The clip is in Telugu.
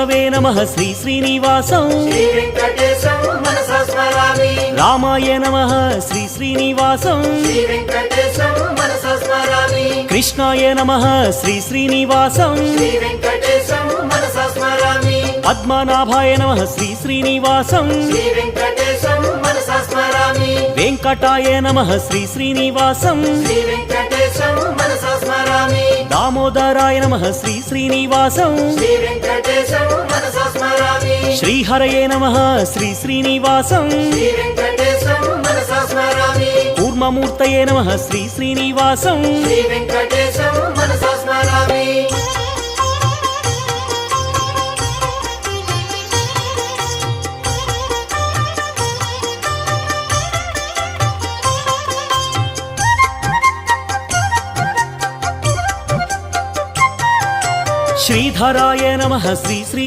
విష్ణవే నమః శ్రీ శ్రీనివాసం శ్రీ వెంకటేశం మనసా స్మరామి రామాయ నమః శ్రీ శ్రీనివాసం శ్రీ వెంకటేశం మనసా స్మరామి కృష్ణాయ నమః శ్రీ శ్రీనివాసం శ్రీ వెంకటేశం మనసా స్మరామి పద్మనాభాయ నమః శ్రీ శ్రీనివాసం శ్రీ వెంకటేశం మనసా స్మరామి వెంకటాయ నమః శ్రీ శ్రీనివాసం శ్రీ వెంకటేశం మనసా స్మరామి దామోదరాయ నమః శ్రీ శ్రీనివాసం శ్రీ వెంకటేశం మనసా స్మరామి శ్రీహరయే నమః శ్రీ శ్రీనివాసం శ్రీ వెంకటేశం మనసా స్మరామి కూర్మమూర్తయే నమః శ్రీ శ్రీనివాసం శ్రీ వెంకటేశం మనసా స్మరామి శ్రీధరాయ నమః శ్రీ శ్రీ